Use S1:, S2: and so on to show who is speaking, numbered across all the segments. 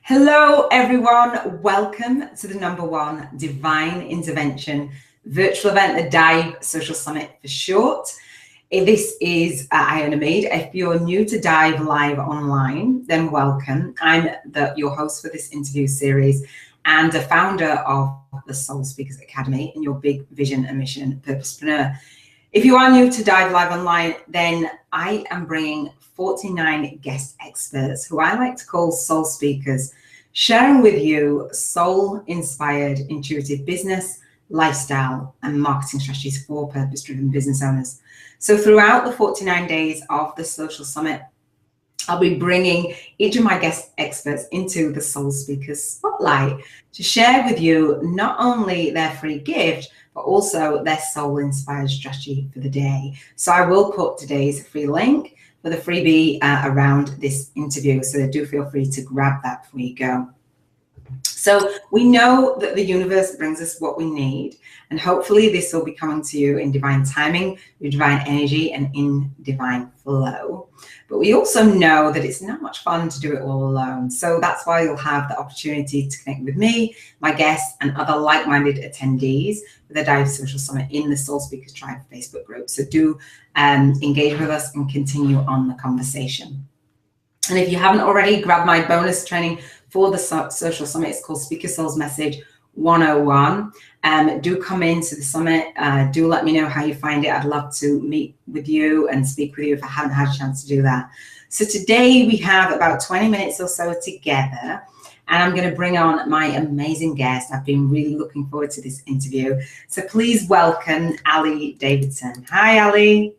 S1: Hello, everyone. Welcome to the #1 Divine Intervention virtual event, the Dive Social Summit for short. This is Iona Mead. If you're new to Dive Live Online, then welcome. I'm your host for this interview series and the founder of the Soul Speakers Academy and your big vision and mission purposepreneur. If you are new to Dive Live Online, then I am bringing 49 guest experts who I like to call soul speakers, sharing with you soul-inspired intuitive business, lifestyle, and marketing strategies for purpose-driven business owners. So throughout the 49 days of the Social Summit, I'll be bringing each of my guest experts into the Soul Speakers Spotlight to share with you not only their free gift, but also their soul-inspired strategy for the day. So I will put today's free link for the freebie around this interview, so do feel free to grab that before you go. So we know that the universe brings us what we need, and hopefully this will be coming to you in divine timing, with divine energy, and in divine flow. But we also know that it's not much fun to do it all alone. So that's why you'll have the opportunity to connect with me, my guests, and other like-minded attendees for the Dive Social Summit in the Soul Speakers Tribe Facebook group. So do engage with us and continue on the conversation. And if you haven't already, grab my bonus training for the Social Summit. It's called Speak Your Soul's Message 101. Do come into the summit. Do let me know how you find it. I'd love to meet with you and speak with you if I haven't had a chance to do that. So today we have about 20 minutes or so together, and I'm going to bring on my amazing guest. I've been really looking forward to this interview. So please welcome Ali Davidson. Hi, Ali.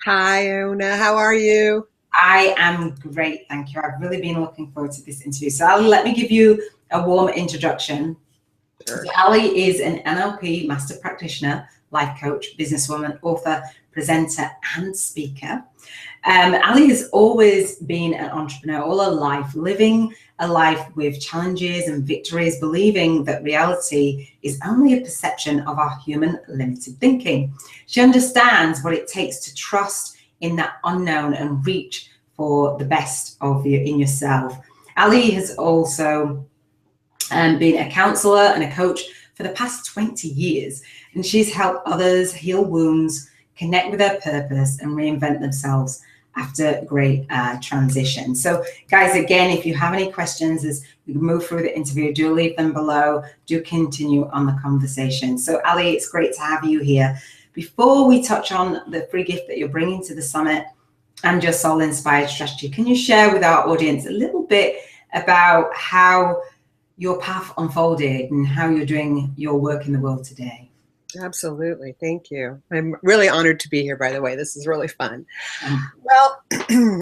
S2: Hi, Iona. How are you?
S1: I am great, thank you. I've really been looking forward to this interview. So Ali, let me give you a warm introduction.
S2: Sure.
S1: So Ali is an NLP master practitioner, life coach, businesswoman, author, presenter, and speaker. Ali has always been an entrepreneur all her life, living a life with challenges and victories, believing that reality is only a perception of our human limited thinking. She understands what it takes to trust in that unknown and reach for the best of you in yourself. Ali has also been a counselor and a coach for the past 20 years, and she's helped others heal wounds, connect with their purpose, and reinvent themselves after great transition. So guys, again, if you have any questions as we move through the interview, do leave them below. Do continue on the conversation. So Ali, it's great to have you here. Before we touch on the free gift that you're bringing to the summit and your soul-inspired strategy, can you share with our audience a little bit about how your path unfolded and how you're doing your work in the world today?
S2: Absolutely. Thank you. I'm really honored to be here, by the way. This is really fun. Well,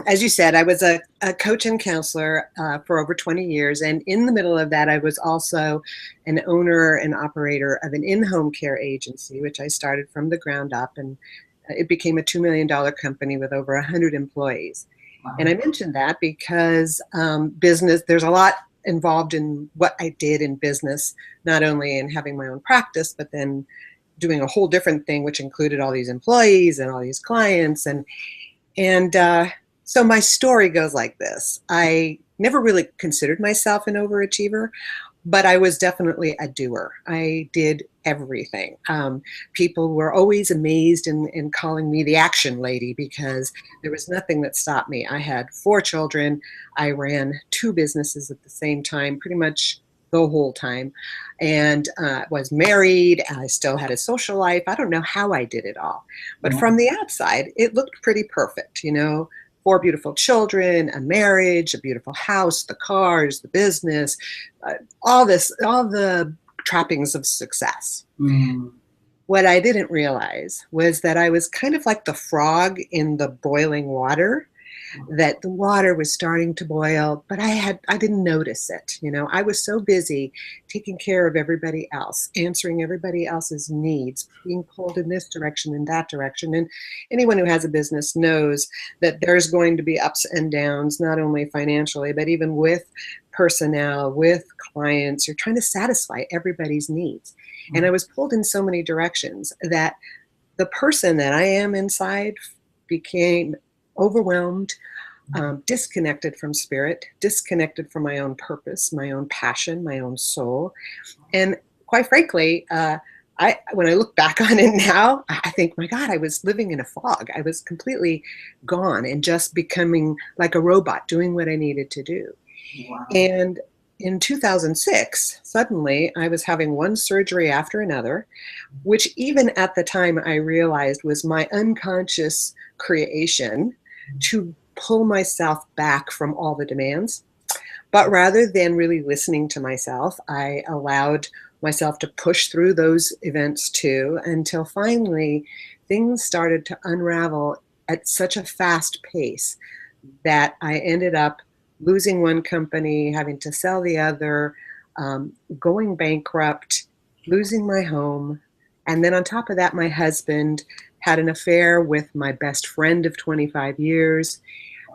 S2: as you said, I was a coach and counselor for over 20 years. And in the middle of that, I was also an owner and operator of an in-home care agency, which I started from the ground up. And it became a $2 million company with over 100 employees. Wow. And I mentioned that because business, there's a lot involved in what I did in business, not only in having my own practice, but then doing a whole different thing, which included all these employees and all these clients. And so my story goes like this. I never really considered myself an overachiever, but I was definitely a doer. I did everything. People were always amazed in calling me the action lady because there was nothing that stopped me. I had 4 children. I ran 2 businesses at the same time, pretty much the whole time, and was married. I still had a social life. I don't know how I did it all, but from the outside, it looked pretty perfect. You know, 4 beautiful children, a marriage, a beautiful house, the cars, the business, all the trappings of success. What I didn't realize was that I was kind of like the frog in the boiling water, that the water was starting to boil, but I didn't notice it. You know, I was so busy taking care of everybody else, answering everybody else's needs, being pulled in this direction and that direction. And anyone who has a business knows that there's going to be ups and downs, not only financially, but even with personnel, with clients. You're trying to satisfy everybody's needs. And I was pulled in so many directions that the person that I am inside became overwhelmed, disconnected from spirit, disconnected from my own purpose, my own passion, my own soul. And quite frankly, when I look back on it now, I think, my God, I was living in a fog. I was completely gone and just becoming like a robot, doing what I needed to do.
S1: Wow.
S2: And in 2006, suddenly I was having one surgery after another, which even at the time I realized was my unconscious creation to pull myself back from all the demands. But rather than really listening to myself, I allowed myself to push through those events too, until finally things started to unravel at such a fast pace that I ended up losing one company, having to sell the other, going bankrupt, losing my home. And then on top of that, my husband had an affair with my best friend of 25 years.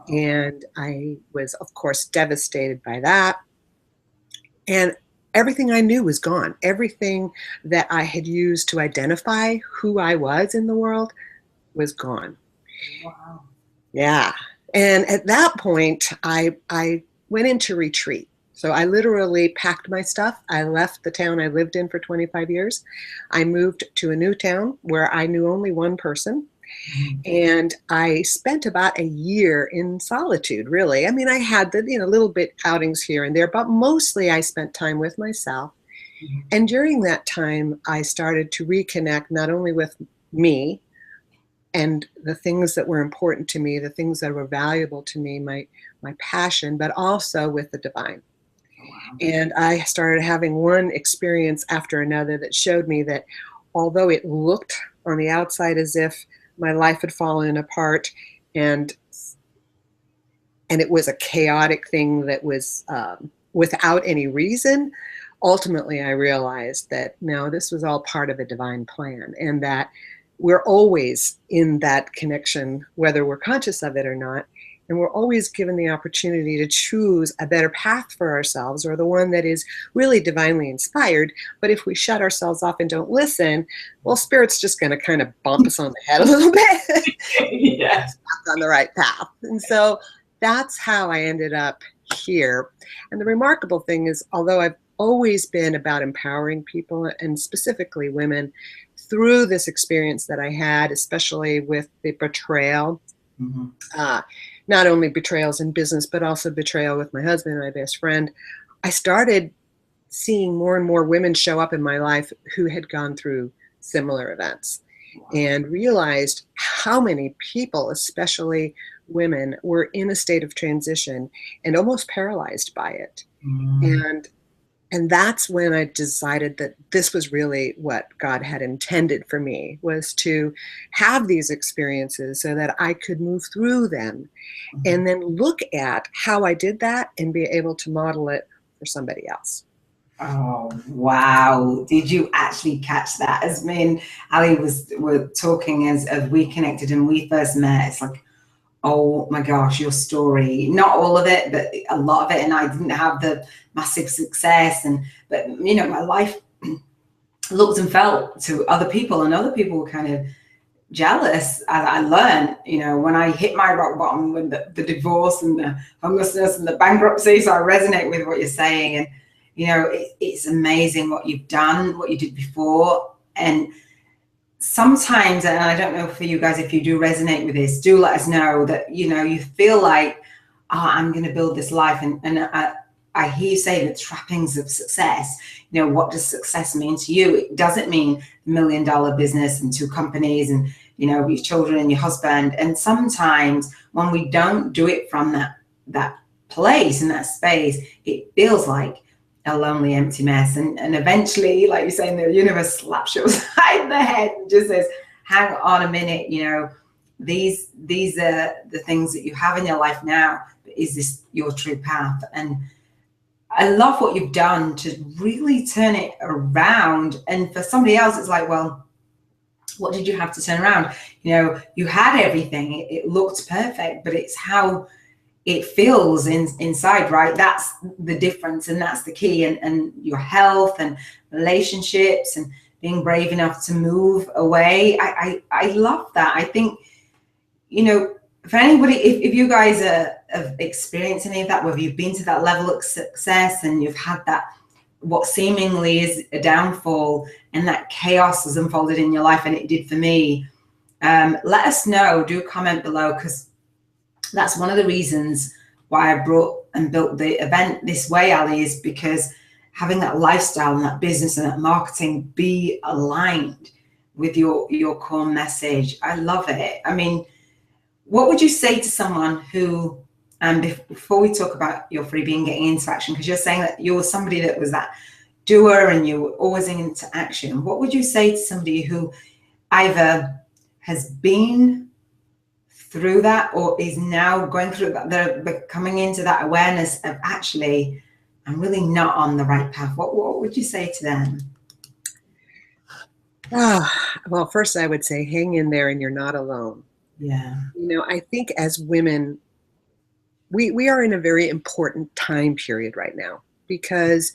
S2: And I was, of course, devastated by that. And everything I knew was gone. Everything that I had used to identify who I was in the world was gone.
S1: Wow.
S2: Yeah. And at that point, I went into retreat. So I literally packed my stuff. I left the town I lived in for 25 years. I moved to a new town where I knew only one person. And I spent about a year in solitude, really. I mean, I had the, little bit outings here and there, but mostly I spent time with myself. And during that time, I started to reconnect not only with me and the things that were important to me, the things that were valuable to me, my passion, but also with the divine.
S1: Wow.
S2: And I started having one experience after another that showed me that although it looked on the outside as if my life had fallen apart and it was a chaotic thing that was without any reason, ultimately I realized that no, this was all part of a divine plan, and that we're always in that connection, whether we're conscious of it or not. And we're always given the opportunity to choose a better path for ourselves, or the one that is really divinely inspired. But if we shut ourselves off and don't listen, well, Spirit's just going to kind of bump us on the head a little bit.
S1: Yes.
S2: Not on the right path. And so that's how I ended up here. And the remarkable thing is, although I've always been about empowering people, and specifically women, through this experience that I had, especially with the betrayal, not only betrayals in business, but also betrayal with my husband, my best friend, I started seeing more and more women show up in my life who had gone through similar events, and realized how many people, especially women, were in a state of transition and almost paralyzed by it. And that's when I decided that this was really what God had intended for me, was to have these experiences so that I could move through them and then look at how I did that and be able to model it for somebody else.
S1: Oh, wow. Did you actually catch that? As me and Ali were talking as we connected and we first met, it's like, oh my gosh, your story, not all of it, but a lot of it. And I didn't have the massive success, but my life looked and felt to other people, and other people were kind of jealous. I learned, when I hit my rock bottom with the divorce and the homelessness and the bankruptcy. So I resonate with what you're saying. And, it's amazing what you've done, what you did before. And sometimes, and I don't know for you guys, if you do resonate with this, do let us know that, you feel like, I'm going to build this life. And I hear you say the trappings of success. What does success mean to you? It doesn't mean $1 million business and 2 companies and, your children and your husband. And sometimes when we don't do it from that place and that space, it feels like a lonely, empty mess. And eventually, like you're saying, the universe slaps you upside the head and just says, hang on a minute, these are the things that you have in your life now. Is this your true path? And I love what you've done to really turn it around. And for somebody else, it's like, well, what did you have to turn around? You had everything. It looked perfect, but it's how it feels inside, right? That's the difference, and that's the key. And your health and relationships and being brave enough to move away. I love that. I think, for anybody, if you guys have experienced any of that, whether you've been to that level of success and you've had that, what seemingly is a downfall, and that chaos has unfolded in your life, and it did for me, let us know. Do comment below, because that's one of the reasons why I brought and built the event this way, Ali, is because having that lifestyle and that business and that marketing be aligned with your core message. I love it. I mean, what would you say to someone who, before we talk about your freebie and getting into action, because you're saying that you're somebody that was that doer and you were always into action, what would you say to somebody who either has been through that or is now going through that, they're coming into that awareness of, actually, I'm really not on the right path? What would you say to them?
S2: Well, first I would say hang in there, and you're not alone.
S1: Yeah.
S2: You know, I think as women, we are in a very important time period right now, because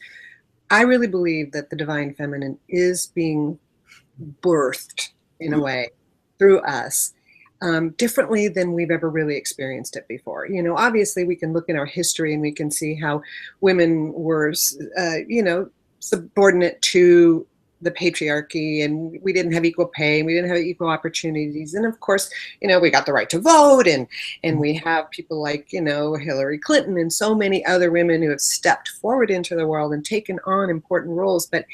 S2: I really believe that the divine feminine is being birthed in a way through us, differently than we've ever really experienced it before. You know, obviously we can look in our history and we can see how women were, you know, subordinate to the patriarchy, and we didn't have equal pay, and we didn't have equal opportunities. And of course, you know, we got the right to vote, and we have people like, you know, Hillary Clinton and so many other women who have stepped forward into the world and taken on important roles, but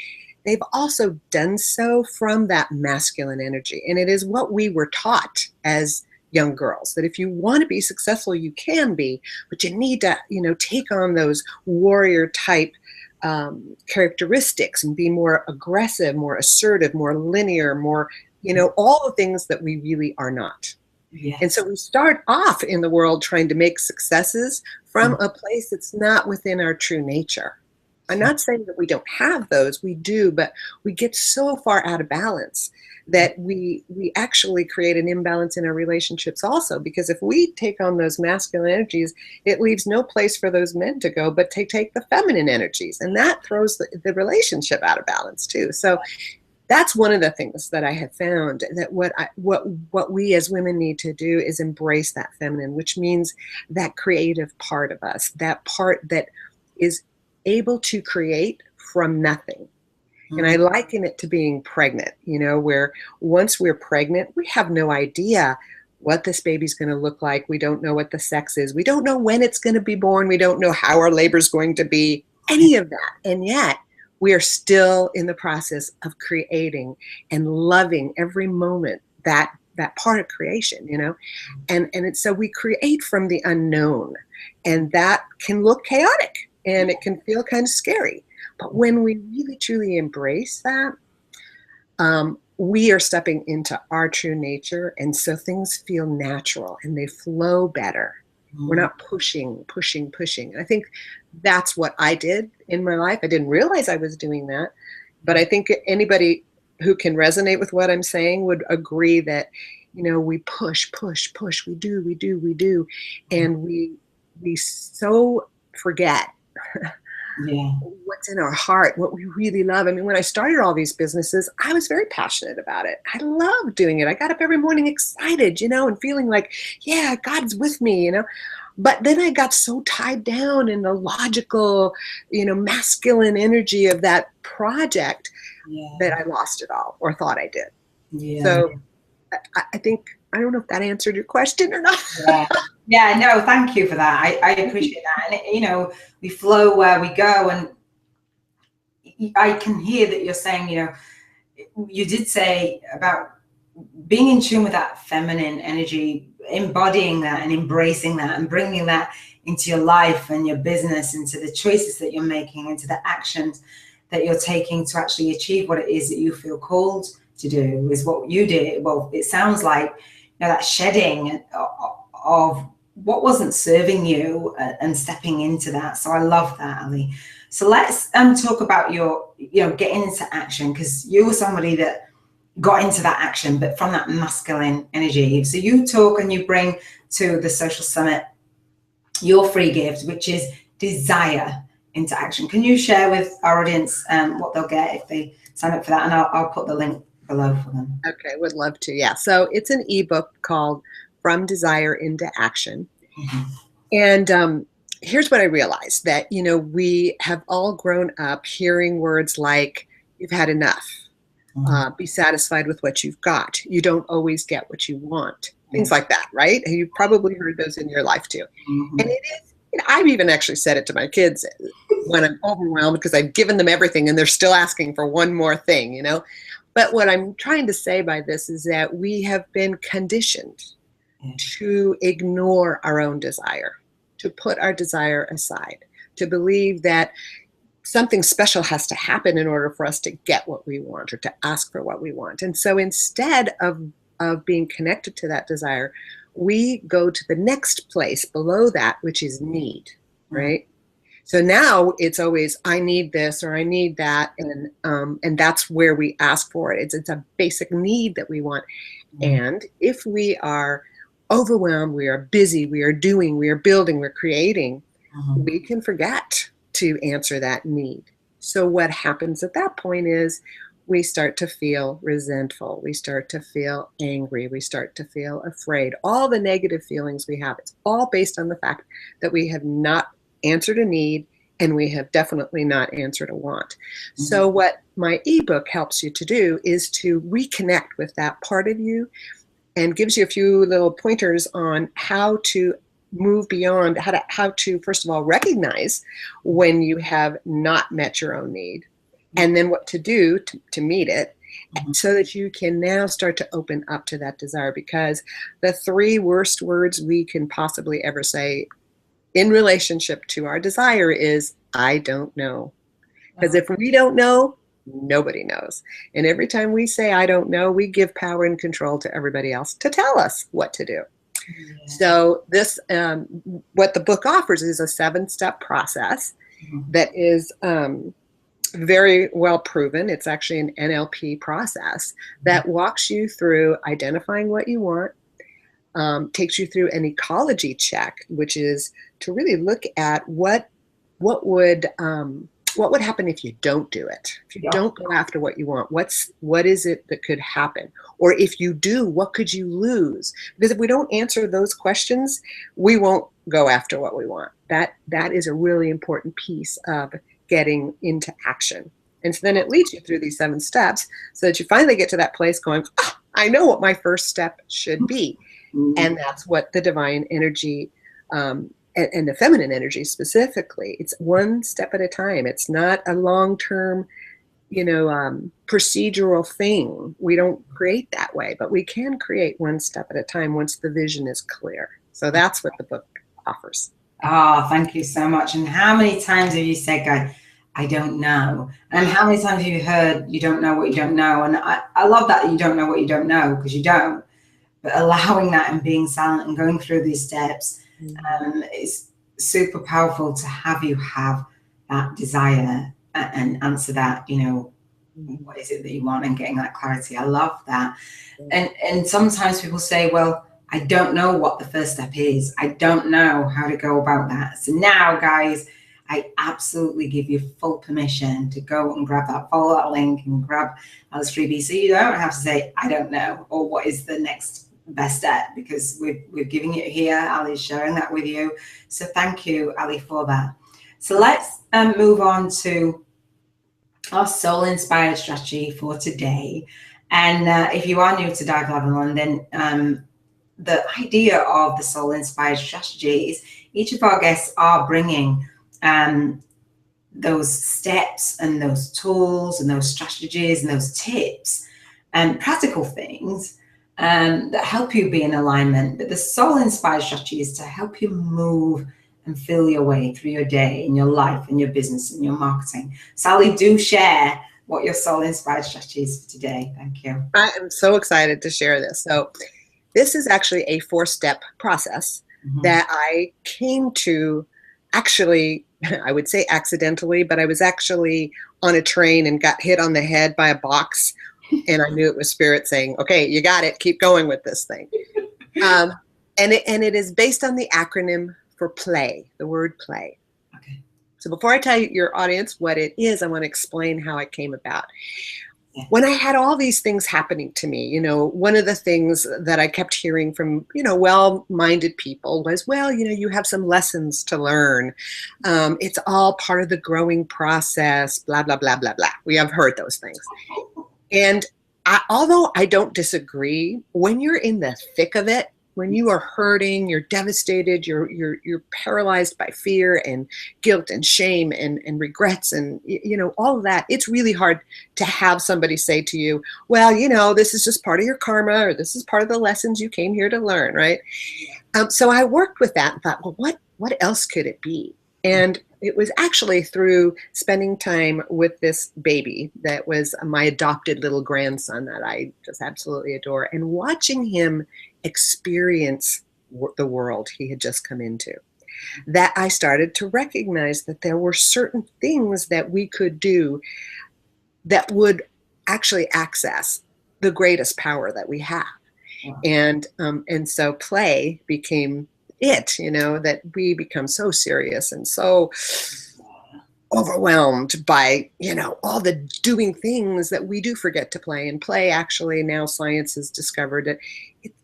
S2: they've also done so from that masculine energy. And it is what we were taught as young girls, that if you want to be successful, you can be, but you need to, you know, take on those warrior type characteristics and be more aggressive, more assertive, more linear, more, you know, all the things that we really are not.
S1: Yes.
S2: And so we start off in the world trying to make successes from a place that's not within our true nature. I'm not saying that we don't have those, we do, but we get so far out of balance that we actually create an imbalance in our relationships also, because if we take on those masculine energies, it leaves no place for those men to go but to take the feminine energies, and that throws the relationship out of balance too. So that's one of the things that I have found, that what we as women need to do is embrace that feminine, which means that creative part of us, that part that is able to create from nothing. And I liken it to being pregnant, you know, where once we're pregnant, we have no idea what this baby's going to look like. We don't know what the sex is. We don't know when it's going to be born. We don't know how our labor is going to be, any of that. And yet we are still in the process of creating and loving every moment, that part of creation, you know, and it's, so we create from the unknown, and that can look chaotic and it can feel kind of scary. But when we really truly embrace that, we are stepping into our true nature, and so things feel natural and they flow better. We're not pushing. I think that's what I did in my life. I didn't realize I was doing that, but I think anybody who can resonate with what I'm saying would agree that, you know, we push, we do, and we so forget what's in our heart, what we really love. I mean, when I started all these businesses, I was very passionate about it. I loved doing it. I got up every morning excited, you know, and feeling like, yeah, God's with me, you know. But then I got so tied down in the logical, you know, masculine energy of that project that I lost it all, or thought I did. So I think, I don't know if that answered your question or not.
S1: Yeah, no, thank you for that. I appreciate that. And, you know, we flow where we go. And I can hear that you're saying, you know, you did say about being in tune with that feminine energy, embodying that and embracing that and bringing that into your life and your business, into the choices that you're making, into the actions that you're taking to actually achieve what it is that you feel called to do, is what you did. Well, it sounds like, you know, that shedding of what wasn't serving you and stepping into that. So I love that, Ali. So let's talk about your, you know, getting into action, because you were somebody that got into that action, but from that masculine energy. So you talk and you bring to the Social Summit your free gift, which is desire into action. Can you share with our audience what they'll get if they sign up for that? And I'll put the link below for them.
S2: Okay, would love to. Yeah. So it's an ebook called from desire into action. And here's what I realized, that, we have all grown up hearing words like, you've had enough, be satisfied with what you've got, you don't always get what you want, things like that, right? And you've probably heard those in your life too. And it is, I've even actually said it to my kids when I'm overwhelmed because I've given them everything and they're still asking for one more thing, But what I'm trying to say by this is that we have been conditioned to ignore our own desire, to put our desire aside, to believe that something special has to happen in order for us to get what we want or to ask for what we want. And so instead of being connected to that desire, we go to the next place below that, which is need, right? So now it's always, I need this or I need that, and that's where we ask for it. It's a basic need that we want. And if we are overwhelmed, we are busy, we are doing, we are building, we're creating, we can forget to answer that need. So what happens at that point is we start to feel resentful, we start to feel angry, we start to feel afraid. All the negative feelings we have, it's all based on the fact that we have not answered a need, and we have definitely not answered a want. So what my ebook helps you to do is to reconnect with that part of you, and gives you a few little pointers on how to move beyond, how to first of all recognize when you have not met your own need, and then what to do to meet it, so that you can now start to open up to that desire. Because the 3 worst words we can possibly ever say in relationship to our desire is, I don't know. Because if we don't know, nobody knows. And every time we say, I don't know, we give power and control to everybody else to tell us what to do. So this, what the book offers is a 7-step process that is very well proven. It's actually an NLP process that walks you through identifying what you want, takes you through an ecology check, which is to really look at what would happen if you don't do it, if you don't go after what you want. What is it that could happen? Or if you do, what could you lose? Because if we don't answer those questions, we won't go after what we want. That is a really important piece of getting into action. And so then it leads you through these 7 steps so that you finally get to that place going, I know what my first step should be. And that's what the divine energy and the feminine energy specifically, it's one step at a time. It's not a long-term, procedural thing. We don't create that way, but we can create one step at a time once the vision is clear. So that's what the book offers.
S1: Oh, thank you so much. And how many times have you said, Guy, I don't know? And how many times have you heard, you don't know what you don't know? And I love that you don't know what you don't know, because you don't. But allowing that and being silent and going through these steps, it's super powerful to have you have that desire and answer that, what is it that you want, and getting that clarity. I love that. And sometimes people say, well, I don't know what the first step is. I don't know how to go about that. So now, guys, I absolutely give you full permission to go and grab that, follow that link and grab Ali's freebie. So you don't have to say, I don't know, or what is the next best step, because we're giving it here. Ali's sharing that with you. So thank you, Ali, for that. So let's move on to our soul inspired strategy for today. And if you are new to Dive Love in London, the idea of the soul inspired strategy is each of our guests are bringing those steps and those tools and those strategies and those tips and practical things that help you be in alignment. But the soul inspired strategy is to help you move and feel your way through your day, in your life, in your business, in your marketing. Sally, do share what your soul inspired strategy is for today. Thank you.
S2: I am so excited to share this. So this is actually a 4-step process that I came to, actually, I would say accidentally, but I was actually on a train and got hit on the head by a box, and I knew it was Spirit saying, okay, you got it, keep going with this thing. And it is based on the acronym for play, the word play. Okay. So before I tell your audience what it is, I want to explain how it came about. when I had all these things happening to me, you know, one of the things that I kept hearing from, you know, well-minded people was, well, you know, you have some lessons to learn. It's all part of the growing process, blah, blah, blah, blah, blah. We have heard those things. And although I don't disagree, when you're in the thick of it, when you are hurting, you're devastated, you're paralyzed by fear and guilt and shame and regrets and, you know, all of that, it's really hard to have somebody say to you, well, you know, this is just part of your karma, or this is part of the lessons you came here to learn, right? So I worked with that and thought, well, what else could it be? And it was actually through spending time with this baby that was my adopted little grandson that I just absolutely adore, and watching him experience the world he had just come into, that I started to recognize that there were certain things that we could do that would actually access the greatest power that we have. Wow. And so play became it, you know, that we become so serious and so overwhelmed by, you know, all the doing things that we do forget to play. And play, actually, now science has discovered that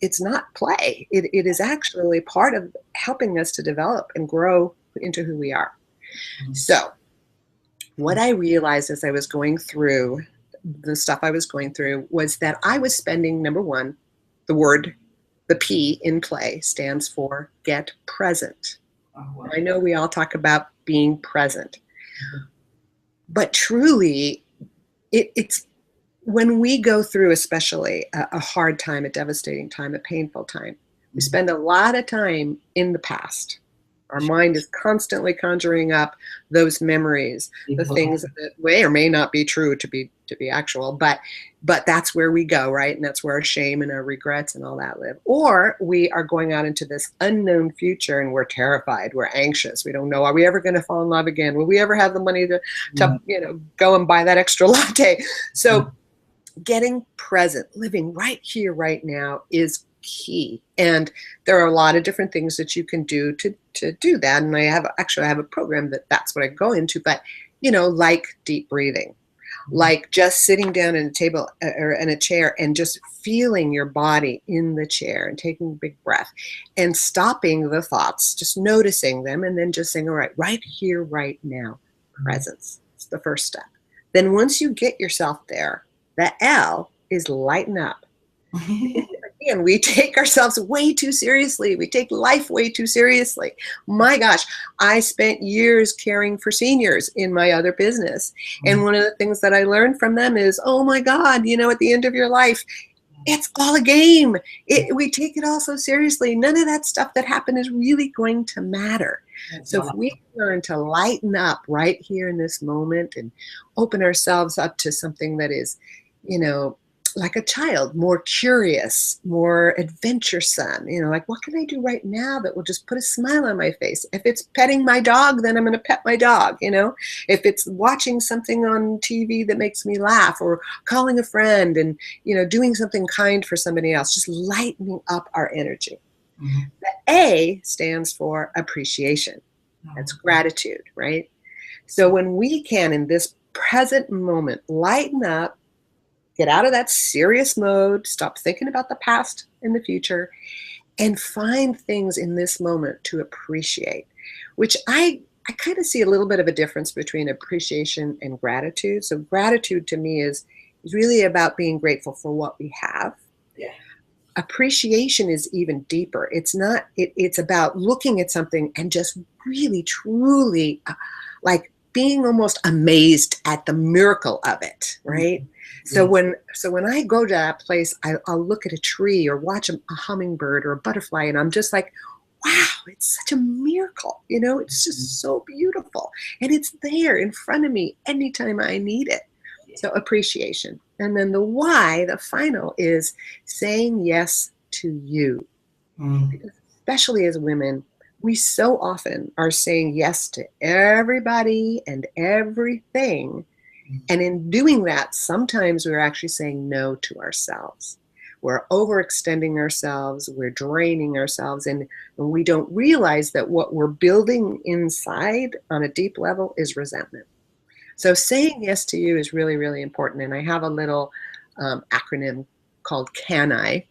S2: it's not play. It is actually part of helping us to develop and grow into who we are. So what I realized as I was going through the stuff I was going through was that I was spending, number one, the P in play stands for get present. Oh, wow. I know we all talk about being present, but truly it's when we go through, especially a hard time, a devastating time, a painful time, we spend a lot of time in the past. Our mind is constantly conjuring up those memories, the things that may or may not be true to be actual, but that's where we go, right? And that's where our shame and our regrets and all that live. Or we are going out into this unknown future and we're terrified, we're anxious, we don't know, are we ever going to fall in love again? Will we ever have the money to you know, go and buy that extra latte? So getting present, living right here, right now is key. And there are a lot of different things that you can do to do that. And I have a program that's what I go into, but, you know, like deep breathing, like just sitting down in a table or in a chair and just feeling your body in the chair and taking a big breath and stopping the thoughts, just noticing them, and then just saying, all right here, right now, presence. It's the first step. Then once you get yourself there, the L is lighten up. Again, we take ourselves way too seriously. We take life way too seriously. My gosh, I spent years caring for seniors in my other business. And one of the things that I learned from them is, oh my God, you know, at the end of your life, it's all a game. We take it all so seriously. None of that stuff that happened is really going to matter. So if we learn to lighten up right here in this moment and open ourselves up to something that is, you know, like a child, more curious, more adventuresome, you know, like what can I do right now that will just put a smile on my face? If it's petting my dog, then I'm going to pet my dog, you know. If it's watching something on TV that makes me laugh, or calling a friend and, you know, doing something kind for somebody else, just lightening up our energy. The A stands for appreciation. That's gratitude, right? So when we can, in this present moment, lighten up, get out of that serious mode, stop thinking about the past and the future, and find things in this moment to appreciate, which I kind of see a little bit of a difference between appreciation and gratitude. So gratitude to me is really about being grateful for what we have. Yeah. Appreciation is even deeper. It's not, it's about looking at something and just really, truly like being almost amazed at the miracle of it, right? So when I go to that place, I'll look at a tree or watch a hummingbird or a butterfly, and I'm just like, wow, it's such a miracle. You know, it's just so beautiful. And it's there in front of me anytime I need it. So appreciation. And then the Y, the final, is saying yes to you. Because especially as women, we so often are saying yes to everybody and everything. And in doing that, sometimes we're actually saying no to ourselves. We're overextending ourselves, we're draining ourselves, and we don't realize that what we're building inside on a deep level is resentment. So saying yes to you is really, really important. And I have a little acronym called CAN I,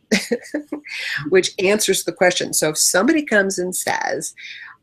S2: which answers the question. So if somebody comes and says,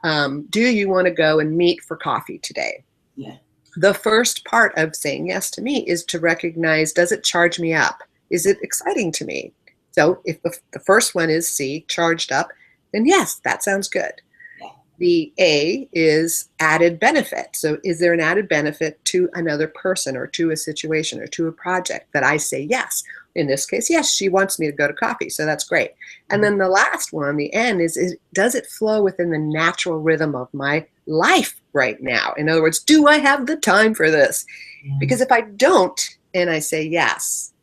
S2: do you want to go and meet for coffee today?
S1: Yeah.
S2: The first part of saying yes to me is to recognize, does it charge me up? Is it exciting to me? So if the first one is C, charged up, then yes, that sounds good.
S1: Yeah.
S2: The A is added benefit. So is there an added benefit to another person or to a situation or to a project that I say yes? In this case, yes, she wants me to go to coffee, so that's great. And then the last one, the N, is does it flow within the natural rhythm of my life right now? In other words, do I have the time for this? Because if I don't and I say yes,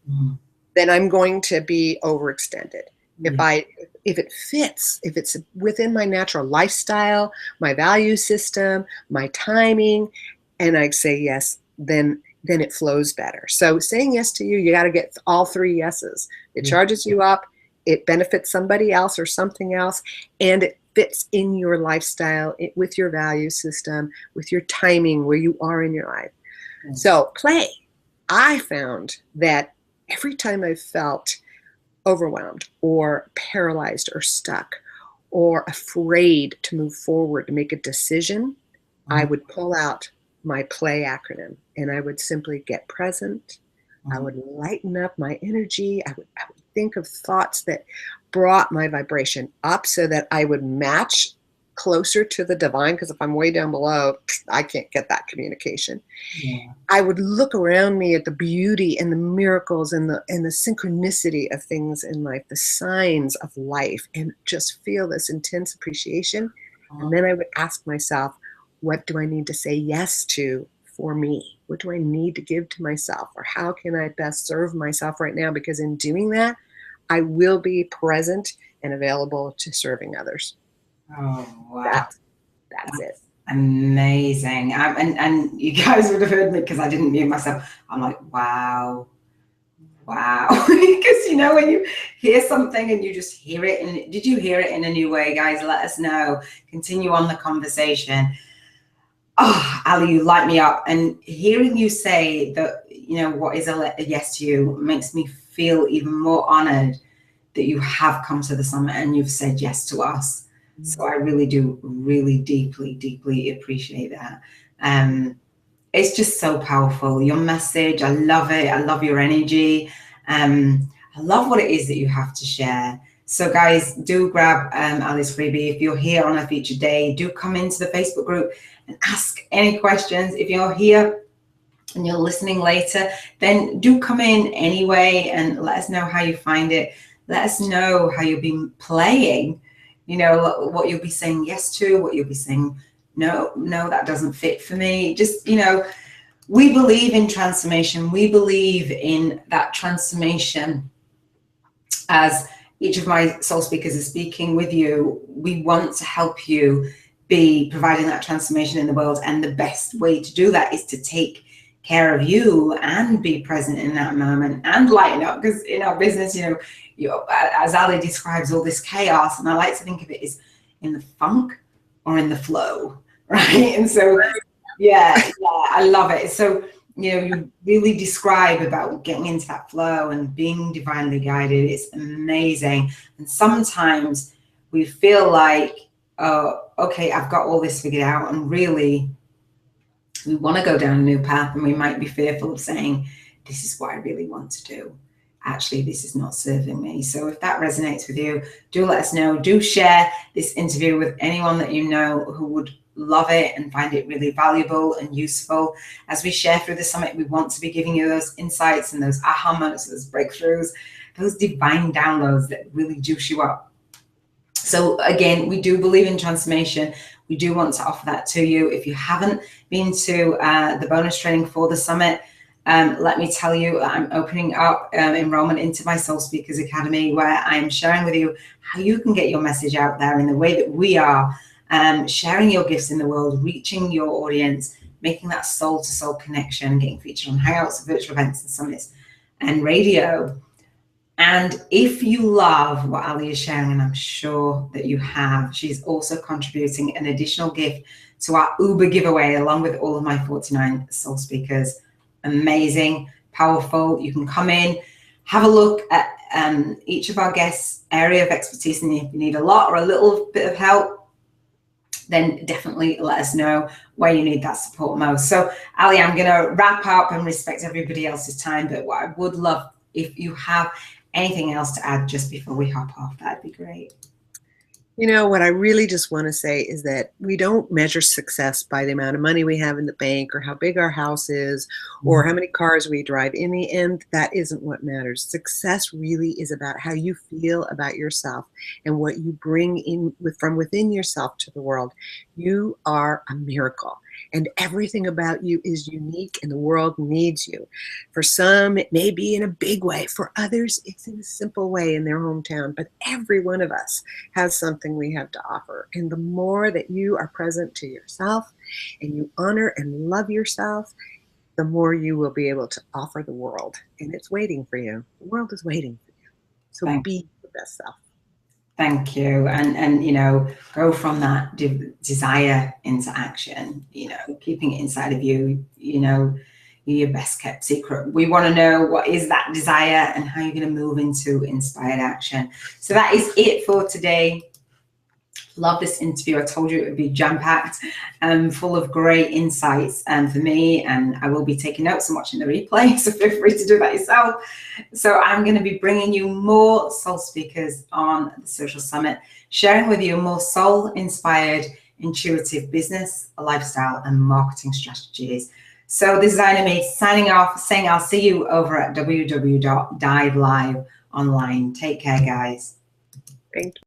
S2: then I'm going to be overextended. If it fits, if it's within my natural lifestyle, my value system, my timing, and I say yes, then it flows better. So saying yes to you got to get all three yeses. It charges you up, it benefits somebody else or something else, and it fits in your lifestyle, with your value system, with your timing, where you are in your life. So play. I found that every time I felt overwhelmed or paralyzed or stuck or afraid to move forward to make a decision, I would pull out my play acronym and I would simply get present. I would lighten up my energy. I would think of thoughts that brought my vibration up so that I would match closer to the divine, because if I'm way down below, I can't get that communication. I would look around me at the beauty and the miracles and the synchronicity of things in life, the signs of life, and just feel this intense appreciation. And then I would ask myself, what do I need to say yes to for me? What do I need to give to myself? Or how can I best serve myself right now? Because in doing that, I will be present and available to serving others.
S1: Oh, wow.
S2: That's it.
S1: Amazing. And you guys would have heard me because I didn't mute myself. I'm like, wow. Because when you hear something and you just hear it, and did you hear it in a new way, guys? Let us know. Continue on the conversation. Oh, Ali, you light me up. And hearing you say that, what is a yes to you makes me feel even more honored that you have come to the summit and you've said yes to us. So I really do, really deeply appreciate that. It's just so powerful. Your message, I love it. I love your energy. I love what it is that you have to share. So guys, do grab Ali's freebie. If you're here on a featured day, do come into the Facebook group and ask any questions. If you're here and you're listening later, then do come in anyway and let us know how you find it. Let us know how you've been playing, what you'll be saying yes to, what you'll be saying, no, that doesn't fit for me. Just, we believe in transformation. We believe in that transformation. As each of my soul speakers is speaking with you, we want to help you be providing that transformation in the world. And the best way to do that is to take care of you and be present in that moment and lighten up. Because in our business, as Ali describes all this chaos, and I like to think of it as in the funk or in the flow, right? And so, yeah, I love it. So, you really describe about getting into that flow and being divinely guided. It's amazing. And sometimes we feel like, oh, okay, I've got all this figured out. And really, we want to go down a new path, and we might be fearful of saying, this is what I really want to do. Actually, this is not serving me. So if that resonates with you, do let us know. Do share this interview with anyone that you know who would love it and find it really valuable and useful. As we share through the summit, we want to be giving you those insights and those aha moments, those breakthroughs, those divine downloads that really juice you up. So again, we do believe in transformation. We do want to offer that to you. If you haven't been to the bonus training for the summit, let me tell you, I'm opening up enrollment into my Soul Speakers Academy, where I'm sharing with you how you can get your message out there in the way that we are, sharing your gifts in the world, reaching your audience, making that soul-to-soul connection, getting featured on Hangouts, virtual events and summits and radio. And if you love what Ali is sharing, and I'm sure that you have, she's also contributing an additional gift to our Uber giveaway along with all of my 49 soul speakers. Amazing, powerful. You can come in, have a look at each of our guests' area of expertise, and if you need a lot or a little bit of help, then definitely let us know where you need that support most. So Ali, I'm going to wrap up and respect everybody else's time, but what I would love, if you have anything else to add just before we hop off, that'd be great.
S2: You know, what I really just want to say is that we don't measure success by the amount of money we have in the bank or how big our house is or how many cars we drive. In the end, that isn't what matters. Success really is about how you feel about yourself and what you bring in from within yourself to the world. You are a miracle. And everything about you is unique, and the world needs you. For some, it may be in a big way. For others, it's in a simple way in their hometown. But every one of us has something we have to offer. And the more that you are present to yourself and you honor and love yourself, the more you will be able to offer the world. And it's waiting for you. The world is waiting for you. So be your best self.
S1: Thank you. And you know, go from that desire into action, you know, keeping it inside of you, you know, you're your best kept secret. We want to know what is that desire and how you're going to move into inspired action. So that is it for today. Love this interview. I told you it would be jam-packed and full of great insights for me, and I will be taking notes and watching the replay, so feel free to do that yourself. So I'm going to be bringing you more soul speakers on the Social Summit, sharing with you more soul-inspired, intuitive business, lifestyle, and marketing strategies. So this is Ina signing off, saying I'll see you over at www.diveliveonline. Take care, guys.
S2: Thank you.